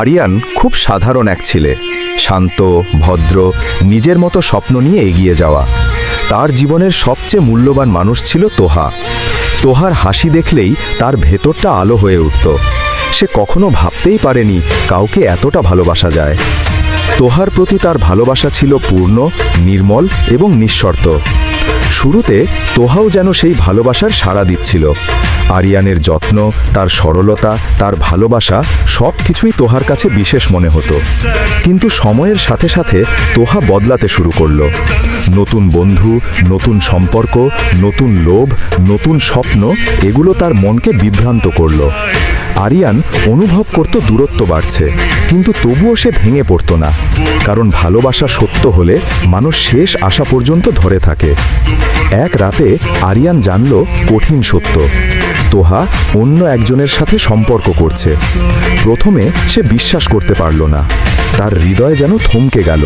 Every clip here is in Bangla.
আরিয়ান খুব সাধারণ এক ছেলে, শান্ত, ভদ্র, নিজের মতো স্বপ্ন নিয়ে এগিয়ে যাওয়া। তার জীবনের সবচেয়ে মূল্যবান মানুষ ছিল তোহা। তোহার হাসি দেখলেই তার ভেতরটা আলো হয়ে উঠত। সে কখনো ভাবতেই পারেনি কাউকে এতটা ভালোবাসা যায়। তোহার প্রতি তার ভালোবাসা ছিল পূর্ণ, নির্মল এবং নিঃশর্ত। শুরুতে তোহাও যেন সেই ভালোবাসার সাড়া দিচ্ছিল। আরিয়ানের যত্ন, তার সরলতা, তার ভালোবাসা সব কিছুই তোহার কাছে বিশেষ মনে হতো। কিন্তু সময়ের সাথে সাথে তোহা বদলাতে শুরু করলো। নতুন বন্ধু, নতুন সম্পর্ক, নতুন লোভ, নতুন স্বপ্ন, এগুলো তার মনকে বিভ্রান্ত করলো। আরিয়ান অনুভব করত দূরত্ব বাড়ছে, কিন্তু তবুও সে ভেঙে পড়ত না, কারণ ভালোবাসা সত্য হলে মানুষ শেষ আশা পর্যন্ত ধরে থাকে। এক রাতে আরিয়ান জানল কঠিন সত্য, তোহা অন্য একজনের সাথে সম্পর্ক করছে। প্রথমে সে বিশ্বাস করতে পারল না, তার হৃদয় যেন থমকে গেল।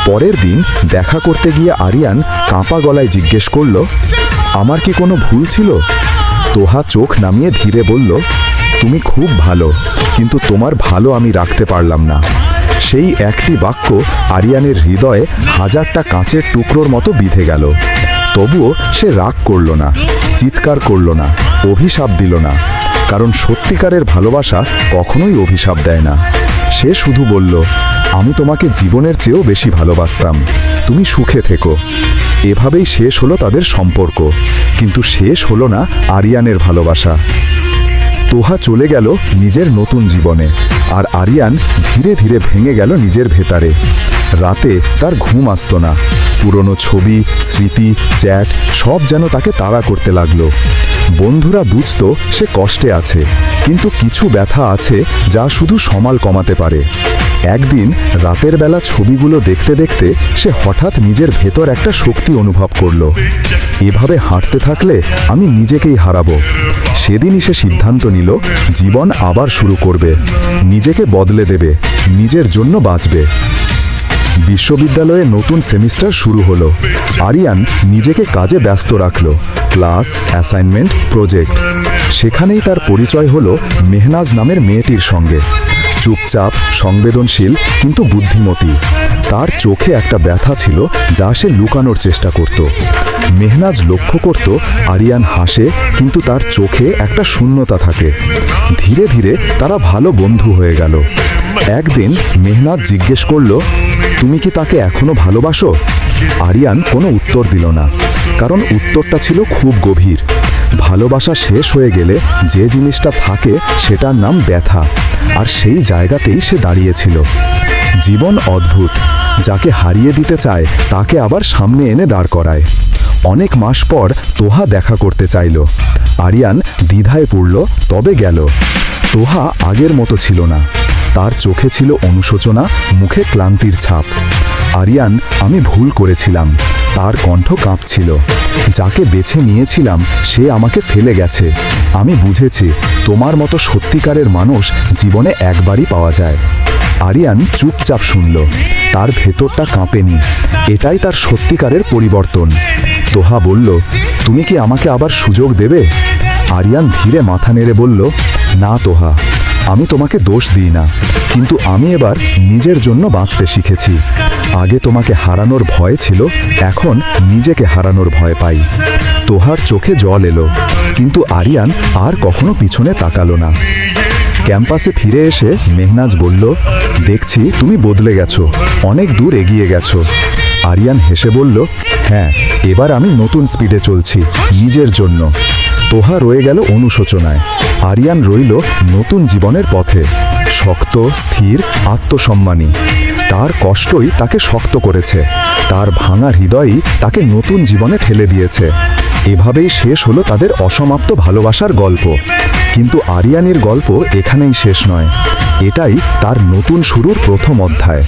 পরের দিন দেখা করতে গিয়ে আরিয়ান কাঁপা গলায় জিজ্ঞেস করল, আমার কি কোনো ভুল ছিল? তোহা চোখ নামিয়ে ধীরে বলল, তুমি খুব ভালো, কিন্তু তোমার ভালো আমি রাখতে পারলাম না। সেই একটি বাক্য আরিয়ানের হৃদয়ে হাজারটা কাঁচের টুকরোর মতো বিঁধে গেল। তবুও সে রাগ করল না, চিৎকার করল না, অভিশাপ দিল না, কারণ সত্যিকারের ভালোবাসা কখনোই অভিশাপ দেয় না। সে শুধু বলল, আমি তোমাকে জীবনের চেয়েও বেশি ভালোবাসতাম, তুমি সুখে থেকো। এভাবেই শেষ হলো তাদের সম্পর্ক, কিন্তু শেষ হলো না আরিয়ানের ভালোবাসা। তোহা চলে গেল নিজের নতুন জীবনে, আর আরিয়ান ধীরে ধীরে ভেঙে গেল নিজের ভেতরে। রাতে তার ঘুম আসত না। পুরনো ছবি, স্মৃতি, চ্যাট সব যেন তাকে তাড়া করতে লাগলো। বন্ধুরা বুঝত সে কষ্টে আছে, কিন্তু কিছু ব্যথা আছে যা শুধু সমাল কমাতে পারে। একদিন রাতের বেলা ছবিগুলো দেখতে দেখতে সে হঠাৎ নিজের ভেতর একটা শক্তি অনুভব করলো। এভাবে হাঁটতে থাকলে আমি নিজেকেই হারাবো। সেদিনই সে সিদ্ধান্ত নিল, জীবন আবার শুরু করবে, নিজেকে বদলে দেবে, নিজের জন্য বাঁচবে। বিশ্ববিদ্যালয়ে নতুন সেমিস্টার শুরু হলো। আরিয়ান নিজেকে কাজে ব্যস্ত রাখল, ক্লাস, অ্যাসাইনমেন্ট, প্রজেক্ট। সেখানেই তার পরিচয় হলো মেহনাজ নামের মেয়েটির সঙ্গে। চুপচাপ, সংবেদনশীল, কিন্তু বুদ্ধিমতী। তার চোখে একটা ব্যথা ছিল যা সে লুকানোর চেষ্টা করত। মেহনাজ লক্ষ্য করত আরিয়ান হাসে, কিন্তু তার চোখে একটা শূন্যতা থাকে। ধীরে ধীরে তারা ভালো বন্ধু হয়ে গেল। একদিন মেহনাজ জিজ্ঞেস করল, তুমি কি তাকে এখনো ভালোবাসো? আরিয়ান কোনো উত্তর দিল না, কারণ উত্তরটা ছিল খুব গভীর। ভালোবাসা শেষ হয়ে গেলে যে জিনিসটা থাকে সেটার নাম ব্যথা, আর সেই জায়গাতেই সে দাঁড়িয়েছিল। জীবন অদ্ভুত, যাকে হারিয়ে দিতে চায় তাকে আবার সামনে এনে দাঁড় করায়। অনেক মাস পর তোহা দেখা করতে চাইল। আরিয়ান দ্বিধায় পড়ল, তবে গেল। তোহা আগের মতো ছিল না। তার চোখে ছিল অনুশোচনা, মুখে ক্লান্তির ছাপ। আরিয়ান, আমি ভুল করেছিলাম। তার কণ্ঠ কাঁপছিল। যাকে বেছে নিয়েছিলাম সে আমাকে ফেলে গেছে। আমি বুঝেছি, তোমার মতো সত্যিকারের মানুষ জীবনে একবারই পাওয়া যায়। আরিয়ান চুপচাপ শুনল, তার ভেতরটা কাঁপেনি। এটাই তার সত্যিকারের পরিবর্তন। তোহা বলল, তুমি কি আমাকে আবার সুযোগ দেবে? আরিয়ান ধীরে মাথা নেড়ে বলল, না তোহা, আমি তোমাকে দোষ দিই না, কিন্তু আমি এবার নিজের জন্য বাঁচতে শিখেছি। আগে তোমাকে হারানোর ভয় ছিল, এখন নিজেকে হারানোর ভয় পাই। তোহার চোখে জল এলো, কিন্তু আরিয়ান আর কখনো পিছনে তাকালো না। ক্যাম্পাসে ফিরে এসে মেহনাজ বলল, দেখছি তুমি বদলে গেছো, অনেক দূর এগিয়ে গেছো। আরিয়ান হেসে বলল, হ্যাঁ, এবার আমি নতুন স্পিডে চলছি, নিজের জন্য। তোহা রয়ে গেল অনুশোচনায়, আরিয়ান রইল নতুন জীবনের পথে, শক্ত, স্থির, আত্মসম্মানী। তার কষ্টই তাকে শক্ত করেছে, তার ভাঙা হৃদয়ই তাকে নতুন জীবনে ঠেলে দিয়েছে। এভাবেই শেষ হলো তাদের অসমাপ্ত ভালোবাসার গল্প। কিন্তু আরিয়ানের গল্প এখানেই শেষ নয়, এটাই তার নতুন শুরুর প্রথম অধ্যায়।